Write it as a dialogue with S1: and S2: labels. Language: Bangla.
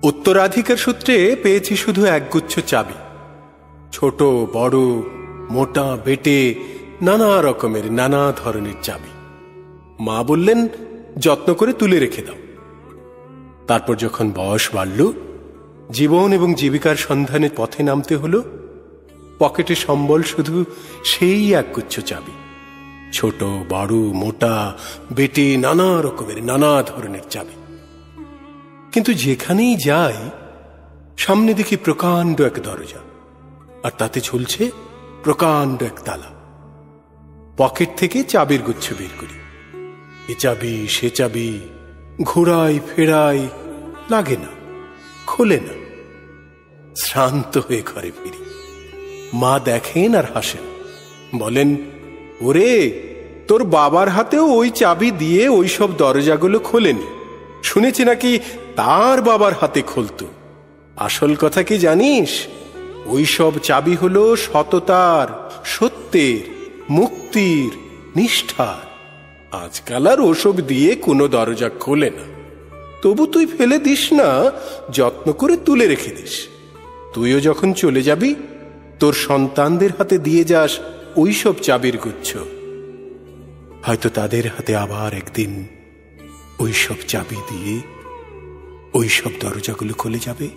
S1: উত্তরাধিকার সূত্রে পেয়েছি শুধু একগুচ্ছ চাবি, ছোট বড় মোটা বেটে নানা রকমের নানা ধরনের চাবি। মা বললেন যত্ন করে তুলে রেখে দাও। তারপর যখন বয়স বাড়ল, জীবন এবং জীবিকার সন্ধানে পথে নামতে হলো, পকেটে সম্বল শুধু সেই একগুচ্ছ চাবি, ছোট বড় মোটা বেটে নানা রকমের নানা ধরনের চাবি। কিন্তু যেখানেই যাই সামনে দেখি প্রকাণ্ড এক দরজা, আর তাতে ঝুলছে প্রকাণ্ড এক তালা। পকেট থেকে চাবির গুচ্ছ বের করি, এ চাবি সে চাবি, ঘোরাই ফেরাই, লাগে না, খোলে না। শ্রান্ত হয়ে ঘরে ফিরি। মা দেখেন আর হাসেন, বলেন, ওরে, তোর বাবার হাতেও ওই চাবি দিয়ে ওই সব দরজাগুলো খোলেনি, শুনেছি নাকি তার বাবার হাতে খুলতো। আসল কথা কি জানিস? ওই সব চাবি হলো সততার, সত্যের, মুক্তির, নিষ্ঠার। আজকাল আর ওসব দিয়ে কোনো দরজা খোলে না। তবু তুই ফেলে দিস না, যত্ন করে তুলে রেখে দিস। তুইও যখন চলে যাবি তোর সন্তানদের হাতে দিয়ে যাস ওই সব চাবির গুচ্ছ। হয়তো তাদের হাতে আবার একদিন ওই সব চাবি দিয়ে ওই সব দরজাগুলো খুলে যাবে।